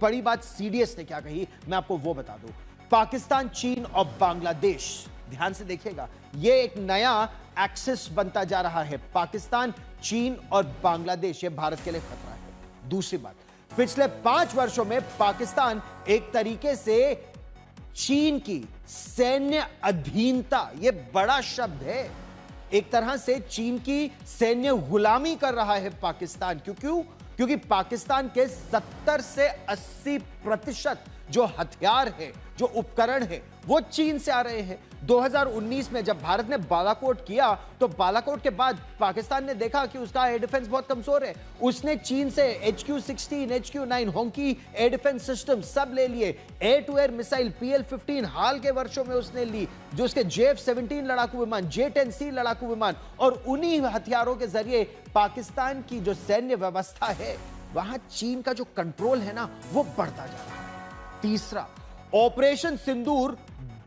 बड़ी बात सीडीएस ने क्या कही, मैं आपको वो बता दूं। पाकिस्तान, चीन और बांग्लादेश, ध्यान से देखिएगा, ये एक नया एक्सिस बनता जा रहा है। पाकिस्तान, चीन और बांग्लादेश, ये भारत के लिए खतरा है। दूसरी बात, पिछले 5 वर्षों में पाकिस्तान एक तरीके से चीन की सैन्य अधीनता, ये बड़ा शब्द है, एक तरह से चीन की सैन्य गुलामी कर रहा है पाकिस्तान। क्योंकि पाकिस्तान के 70 से 80% जो हथियार है, जो उपकरण है, वो चीन से आ रहे हैं। 2019 में जब भारत ने बालाकोट किया, तो बालाकोट के बाद पाकिस्तान ने देखा कि उसका एयर डिफेंस बहुत कमजोर है। उसने चीन से HQ-16, HQ-9, होंकी air defence system सब ले लिए। Air to air missile PL-15 हाल के वर्षों में उसने ली, जो उसके JF-17 लड़ाकू विमान, J-10C लड़ाकू विमान, और उन्हीं हथियारों के जरिए पाकिस्तान की जो सैन्य व्यवस्था है, वहां चीन का जो कंट्रोल है ना, वो बढ़ता जा रहा है। तीसरा, ऑपरेशन सिंदूर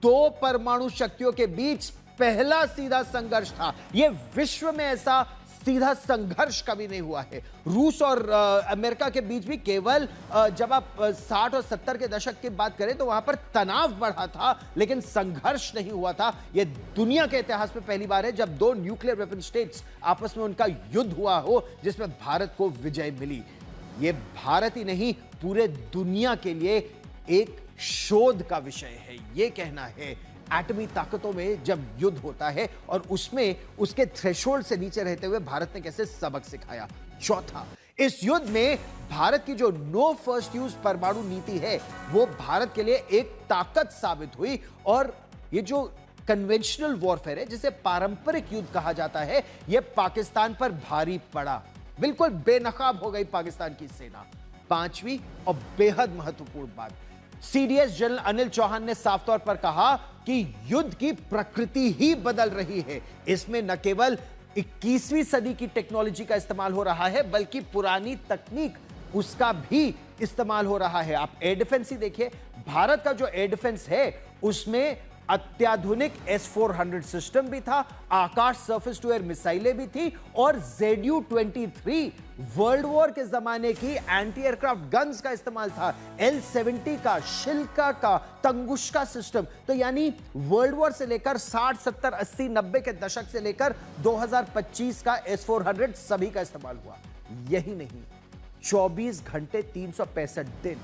2 परमाणु शक्तियों के बीच पहला सीधा संघर्ष था। यह विश्व में ऐसा सीधा संघर्ष कभी नहीं हुआ है। रूस और अमेरिका के बीच भी केवल जब आप 60 और 70 के दशक की बात करें तो वहां पर तनाव बढ़ा था, लेकिन संघर्ष नहीं हुआ था। यह दुनिया के इतिहास में पहली बार है जब 2 न्यूक्लियर वेपन स्टेट्स आपस में उनका युद्ध हुआ हो, जिसमें भारत को विजय मिली। यह भारत ही नहीं, पूरे दुनिया के लिए एक शोध का विषय है। यह कहना है, एटमी ताकतों में जब युद्ध होता है और उसमें उसके थ्रेशोल्ड से नीचे रहते हुए भारत ने कैसे सबक सिखाया। चौथा, इस युद्ध में भारत की जो नो फर्स्ट यूज परमाणु नीति है, वो भारत के लिए एक ताकत साबित हुई। और ये जो कन्वेंशनल वॉरफेयर है, जिसे पारंपरिक युद्ध कहा जाता है, यह पाकिस्तान पर भारी पड़ा। बिल्कुल बेनकाब हो गई पाकिस्तान की सेना। पांचवी और बेहद महत्वपूर्ण बात, सीडीएस जनरल अनिल चौहान ने साफ तौर पर कहा कि युद्ध की प्रकृति ही बदल रही है। इसमें न केवल 21वीं सदी की टेक्नोलॉजी का इस्तेमाल हो रहा है, बल्कि पुरानी तकनीक उसका भी इस्तेमाल हो रहा है। आप एयर डिफेंस ही देखिए, भारत का जो एयर डिफेंस है उसमें अत्याधुनिक S-400 सिस्टम भी था, आकाश सर्फेस टू एयर मिसाइलें भी थी, और ZU-23 वर्ल्ड वॉर के जमाने की एंटी एयरक्राफ्ट गन्स का इस्तेमाल था, L-70 का, शिल्का का, तंगुष्का सिस्टम। तो यानी वर्ल्ड वॉर से लेकर 60, 70, 80, 90 के दशक से लेकर 2025 का S-400 सभी का इस्तेमाल हुआ। यही नहीं, 24 घंटे 365 दिन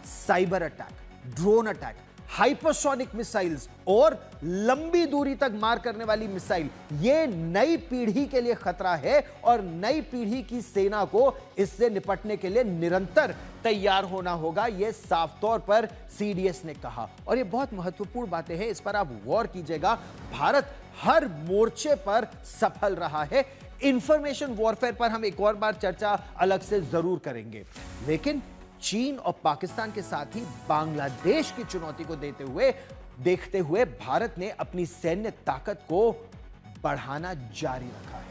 cyber attack, drone attack, hypersonic missiles और लंबी दूरी तक मार करने वाली मिसाइल, यह नई पीढ़ी के लिए खतरा है। और नई पीढ़ी की सेना को इससे निपटने के लिए निरंतर तैयार होना होगा, यह साफ तौर पर सीडीएस ने कहा। और यह बहुत महत्वपूर्ण बातें हैं, इस पर आप गौर कीजिएगा। भारत हर मोर्चे पर सफल रहा है। इंफॉर्मेशन वॉरफेयर पर हम एक और बार चर्चा अलग से जरूर करेंगे, लेकिन चीन और पाकिस्तान के साथ ही बांग्लादेश की चुनौती को देखते हुए भारत ने अपनी सैन्य ताकत को बढ़ाना जारी रखा है।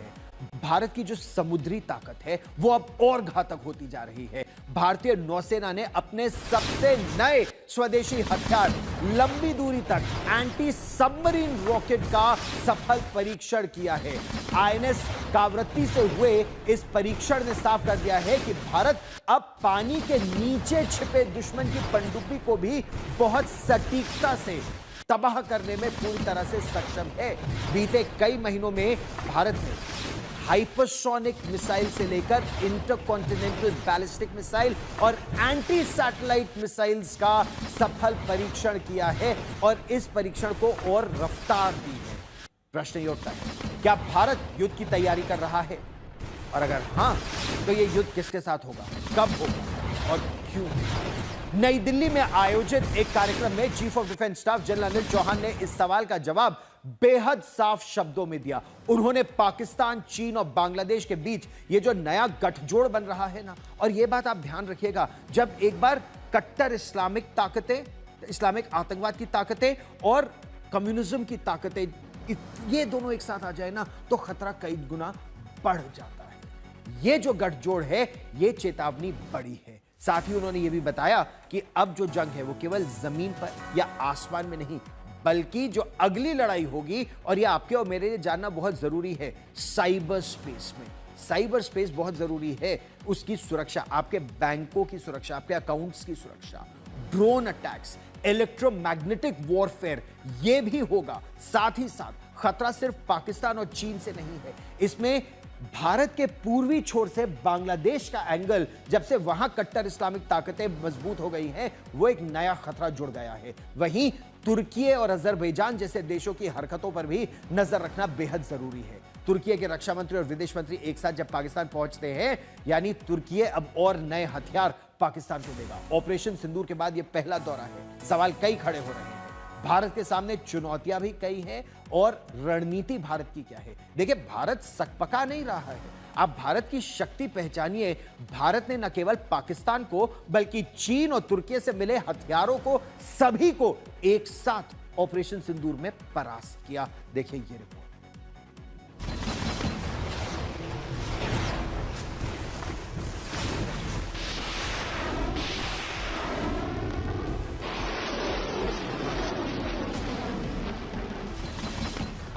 भारत की जो समुद्री ताकत है वो अब और घातक होती जा रही है। भारतीय नौसेना ने अपने सबसे नए स्वदेशी हथियार लंबी दूरी तक एंटी सबमरीन रॉकेट का सफल परीक्षण किया है। INS कावरत्ती से हुए इस परीक्षण ने साफ कर दिया है कि भारत अब पानी के नीचे छिपे दुश्मन की पनडुब्बी को भी बहुत सटीकता से तबाह करने में पूरी तरह से सक्षम है। बीते कई महीनों में भारत ने हाइपरसोनिक मिसाइल से लेकर इंटरकॉन्टिनेंटल बैलिस्टिक मिसाइल और एंटी सैटेलाइट मिसाइल्स का सफल परीक्षण किया है और इस परीक्षण को और रफ्तार दी है। प्रश्न ये उठता है, क्या भारत युद्ध की तैयारी कर रहा है? और अगर हां, तो यह युद्ध किसके साथ होगा, कब होगा और क्यों? नई दिल्ली में आयोजित एक कार्यक्रम में chief of defence staff general Anil Chauhan ने इस सवाल का जवाब बेहद साफ शब्दों में दिया। उन्होंने पाकिस्तान, चीन और बांग्लादेश के बीच ये जो नया गठजोड़ बन रहा है ना, और ये बात आप ध्यान रखिएगा, जब एक बार कट्टर इस्लामिक ताकतें, इस्लामिक आतंकवाद की ताकतें और कम्युनिज्म की ताकतें, ये दोनों एक साथ आ जाए ना, तो खतरा कई गुना बढ़ जाता है। ये जो गठजोड़ है, ये चेतावनी बड़ी है। साथ ही उन्होंने ये भी बताया कि अब जो जंग है वो केवल जमीन पर या आसमान में नहीं, बल्कि जो अगली लड़ाई होगी, और ये आपके और मेरे लिए जानना बहुत जरूरी है, साइबर स्पेस में। साइबर स्पेस बहुत जरूरी है, उसकी सुरक्षा, आपके बैंकों की सुरक्षा, आपके अकाउंट्स की सुरक्षा, ड्रोन अटैक्स, इलेक्ट्रोमैग्नेटिक वॉरफेयर, यह भी होगा। साथ ही साथ खतरा सिर्फ पाकिस्तान और चीन से नहीं है, इसमें भारत के पूर्वी छोर से बांग्लादेश का एंगल, जब से वहां कट्टर इस्लामिक ताकतें मजबूत हो गई हैं, वो एक नया खतरा जुड़ गया है। वहीं तुर्की और अजरबैजान जैसे देशों की हरकतों पर भी नजर रखना बेहद जरूरी है। तुर्की के रक्षा मंत्री और विदेश मंत्री एक साथ जब पाकिस्तान पहुंचते हैं, यानी तुर्की अब और नए हथियार पाकिस्तान को देगा। ऑपरेशन सिंदूर के बाद यह पहला दौरा है। सवाल कई खड़े हो रहे हैं, भारत के सामने चुनौतियां भी कई हैं और रणनीति भारत की क्या है। देखिए, भारत सकपका नहीं रहा है। आप भारत की शक्ति पहचानिए। भारत ने न केवल पाकिस्तान को बल्कि चीन और तुर्की से मिले हथियारों को, सभी को एक साथ ऑपरेशन सिंदूर में परास्त किया। देखिए ये रिपोर्ट।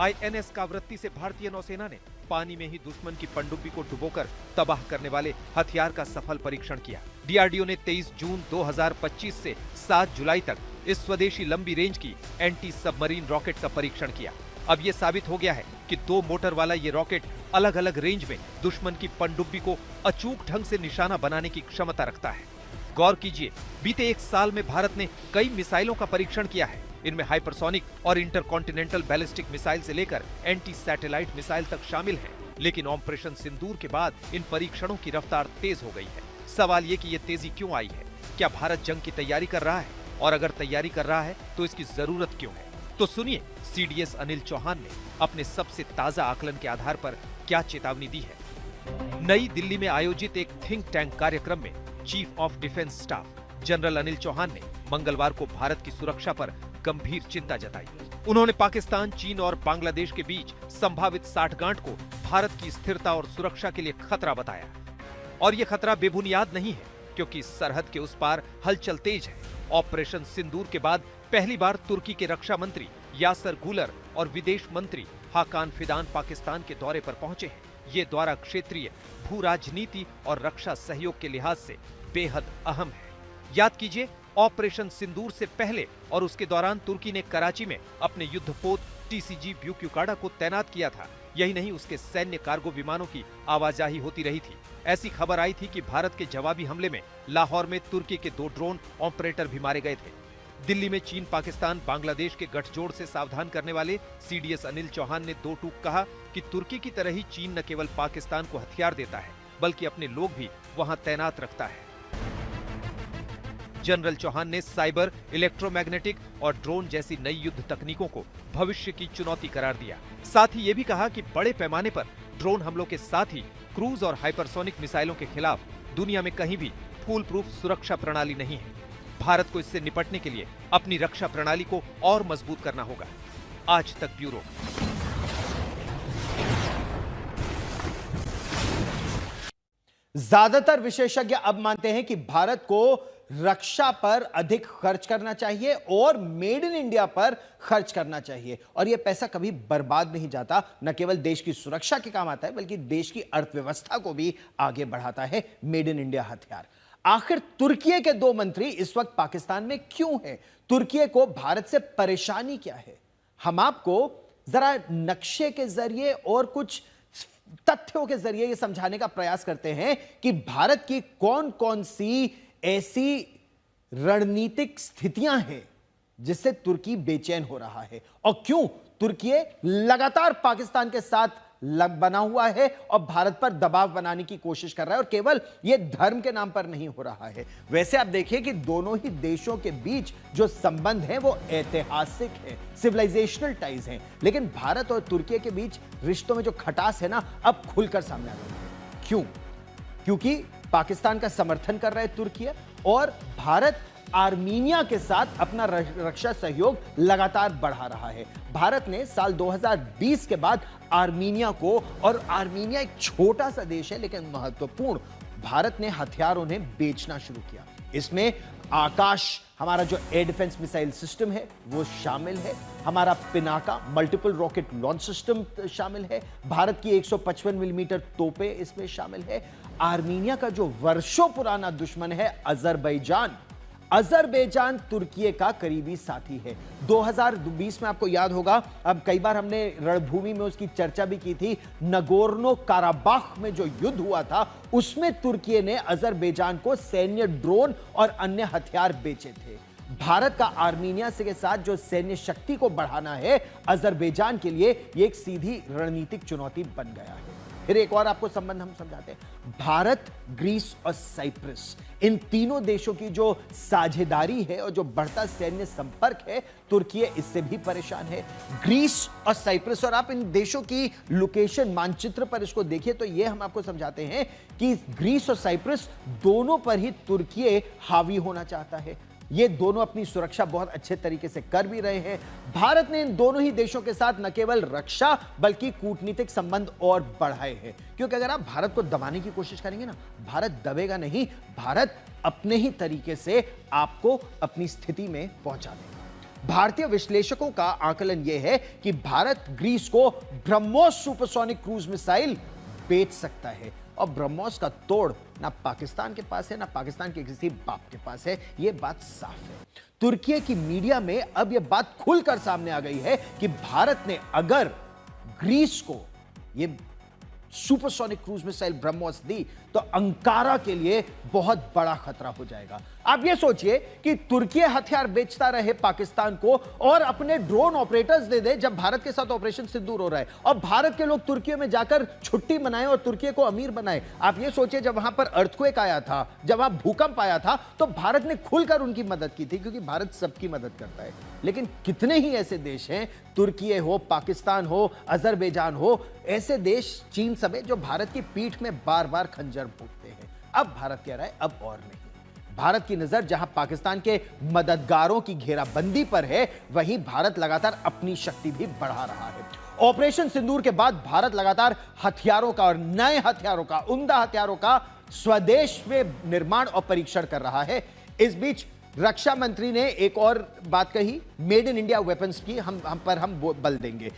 आईएनएस कावरत्ती से भारतीय नौसेना ने पानी में ही दुश्मन की पनडुब्बी को डुबोकर तबाह करने वाले हथियार का सफल परीक्षण किया। डीआरडीओ ने 23 जून 2025 से 7 जुलाई तक इस स्वदेशी लंबी रेंज की एंटी सबमरीन रॉकेट का परीक्षण किया। अब ये साबित हो गया है कि 2 मोटर वाला ये रॉकेट अलग अलग रेंज में दुश्मन की पनडुब्बी को अचूक ढंग से निशाना बनाने की क्षमता रखता है। गौर कीजिए, बीते एक साल में भारत ने कई मिसाइलों का परीक्षण किया है। इनमें हाइपरसोनिक और इंटरकॉन्टिनेंटल बैलिस्टिक मिसाइल से लेकर एंटी सैटेलाइट मिसाइल तक शामिल हैं। लेकिन ऑपरेशन सिंदूर के बाद इन परीक्षणों की रफ्तार तेज हो गई है। सवाल ये कि ये तेजी क्यों आई है? क्या भारत जंग की तैयारी कर रहा है? और अगर तैयारी कर रहा है तो इसकी जरूरत क्यों है? तो सुनिए, सीडीएस अनिल चौहान ने अपने सबसे ताजा आकलन के आधार पर क्या चेतावनी दी है। नई दिल्ली में आयोजित एक थिंक टैंक कार्यक्रम में chief of defence staff general Anil Chauhan ने मंगलवार को भारत की सुरक्षा पर गंभीर चिंता जताई। उन्होंने पाकिस्तान, चीन और बांग्लादेश के बीच संभावित साठगांठ को भारत की स्थिरता और सुरक्षा के लिए खतरा बताया। और ये खतरा बेबुनियाद नहीं है, क्योंकि सरहद के उस पार हलचल तेज है। ऑपरेशन सिंदूर के बाद पहली बार तुर्की के रक्षा मंत्री यासर गुलर और विदेश मंत्री हाकान फिदान पाकिस्तान के दौरे पर पहुंचे हैं। ये दौरा क्षेत्रीय भू राजनीति और रक्षा सहयोग के लिहाज से बेहद अहम है। याद कीजिए, ऑपरेशन सिंदूर से पहले और उसके दौरान तुर्की ने कराची में अपने युद्धपोत टीसीजी ब्यूक्यूकाडा को तैनात किया था। यही नहीं, उसके सैन्य कार्गो विमानों की आवाजाही होती रही थी। ऐसी खबर आई थी कि भारत के जवाबी हमले में लाहौर में तुर्की के 2 ड्रोन ऑपरेटर भी मारे गए थे। दिल्ली में चीन, पाकिस्तान, बांग्लादेश के गठजोड़ से सावधान करने वाले सीडीएस अनिल चौहान ने 2 टूक कहा कि तुर्की की तरह ही चीन न केवल पाकिस्तान को हथियार देता है, बल्कि अपने लोग भी वहां तैनात रखता है। जनरल चौहान ने साइबर, इलेक्ट्रोमैग्नेटिक और ड्रोन जैसी नई युद्ध तकनीकों को भविष्य की चुनौती करार दिया। साथ ही ये भी कहा कि बड़े पैमाने पर ड्रोन हमलों के साथ ही क्रूज और हाइपरसोनिक मिसाइलों के खिलाफ दुनिया में कहीं भी फूल प्रूफ सुरक्षा प्रणाली नहीं है। भारत को इससे निपटने के लिए अपनी रक्षा प्रणाली को और मजबूत करना होगा। आज तक ब्यूरो। ज्यादातर विशेषज्ञ अब मानते हैं कि भारत को रक्षा पर अधिक खर्च करना चाहिए और मेड इन इंडिया पर खर्च करना चाहिए। और यह पैसा कभी बर्बाद नहीं जाता, न केवल देश की सुरक्षा के काम आता है, बल्कि देश की अर्थव्यवस्था को भी आगे बढ़ाता है मेड इन इंडिया हथियार। आखिर तुर्की के 2 मंत्री इस वक्त पाकिस्तान में क्यों हैं? तुर्की को भारत से परेशानी क्या है? हम आपको जरा नक्शे के जरिए और कुछ तथ्यों के जरिए यह समझाने का प्रयास करते हैं कि भारत की कौन कौन सी ऐसी रणनीतिक स्थितियां हैं जिससे तुर्की बेचैन हो रहा है और क्यों तुर्की लगातार पाकिस्तान के साथ बना हुआ है और भारत पर दबाव बनाने की कोशिश कर रहा है। और केवल यह धर्म के नाम पर नहीं हो रहा है। वैसे आप देखिए कि दोनों ही देशों के बीच जो संबंध है वो ऐतिहासिक है, सिविलाइजेशनल टाइज हैं, लेकिन भारत और तुर्की के बीच रिश्तों में जो खटास है ना, अब खुलकर सामने आ रही है। क्यों? क्योंकि पाकिस्तान का समर्थन कर रहा है तुर्की और भारत आर्मीनिया के साथ अपना रक्षा सहयोग लगातार बढ़ा रहा है। भारत ने साल 2020 के बाद आर्मीनिया को, और आर्मीनिया एक छोटा सा देश है लेकिन महत्वपूर्ण, भारत ने हथियार उन्हें बेचना शुरू किया। इसमें आकाश, हमारा जो एयर डिफेंस मिसाइल सिस्टम है वो शामिल है, हमारा Pinaka multiple rocket launch system शामिल है, भारत की 155 मिलीमीटर तोपें इसमें शामिल है। आर्मीनिया का जो वर्षों पुराना दुश्मन है अजरबैजान, अजरबैजान तुर्की का करीबी साथी है। 2020 में आपको याद होगा, अब कई बार हमने रणभूमि में उसकी चर्चा भी की थी, नगोर्नो काराबाख में जो युद्ध हुआ था उसमें तुर्की ने अजरबैजान को सैन्य ड्रोन और अन्य हथियार बेचे थे। भारत का आर्मीनिया के साथ जो सैन्य शक्ति को बढ़ाना है अजरबैजान के लिए, यह एक सीधी रणनीतिक चुनौती बन गया है। फिर एक और आपको संबंध हम समझाते हैं, भारत, ग्रीस और साइप्रस, इन तीनों देशों की जो साझेदारी है और जो बढ़ता सैन्य संपर्क है, तुर्की इससे भी परेशान है। ग्रीस और साइप्रस, और आप इन देशों की लोकेशन मानचित्र पर इसको देखिए तो ये हम आपको समझाते हैं कि ग्रीस और साइप्रस दोनों पर ही तुर्की हावी होना चाहता है। ये दोनों अपनी सुरक्षा बहुत अच्छे तरीके से कर भी रहे हैं। भारत ने इन दोनों ही देशों के साथ न केवल रक्षा बल्कि कूटनीतिक संबंध और बढ़ाए हैं, क्योंकि अगर आप भारत को दबाने की कोशिश करेंगे ना, भारत दबेगा नहीं, भारत अपने ही तरीके से आपको अपनी स्थिति में पहुंचा देगा। भारतीय विश्लेषकों का आकलन यह है कि भारत ग्रीस को ब्रह्मोस सुपरसोनिक क्रूज मिसाइल बेच सकता है, और ब्रह्मोस का तोड़ ना पाकिस्तान के पास है ना पाकिस्तान के किसी बाप के पास है, यह बात साफ है। तुर्की की मीडिया में अब यह बात खुलकर सामने आ गई है कि भारत ने अगर ग्रीस को यह सुपरसोनिक क्रूज मिसाइल ब्रह्मोस दी तो अंकारा के लिए बहुत बड़ा खतरा हो जाएगा। आप ये सोचिए कि तुर्की हथियार बेचता रहे पाकिस्तान को और अपने ड्रोन ऑपरेटर्स दे दे जब भारत के साथ ऑपरेशन सिंदूर हो रहा है, और भारत के लोग तुर्की में जाकर छुट्टी मनाएं और तुर्की को अमीर बनाएं। आप ये सोचिए, जब वहां पर अर्थक्वेक आया था, जब वहां भूकंप आया था, तो भारत ने खुलकर उनकी मदद की थी, क्योंकि भारत सबकी मदद करता है। लेकिन कितने ही ऐसे देश हैं, तुर्की हो, पाकिस्तान हो, अजरबैजान हो, ऐसे देश, चीन समेत, जो भारत की पीठ में बार बार खंजर भोंकते हैं। अब भारत कह रहा है अब और नहीं। भारत की नजर जहां पाकिस्तान के मददगारों की घेराबंदी पर है, वहीं भारत लगातार अपनी शक्ति भी बढ़ा रहा है। ऑपरेशन सिंदूर के बाद भारत लगातार हथियारों का और नए हथियारों का, उम्दा हथियारों का स्वदेश में निर्माण और परीक्षण कर रहा है। इस बीच रक्षा मंत्री ने एक और बात कही, मेड इन इंडिया वेपन्स की हम बल देंगे।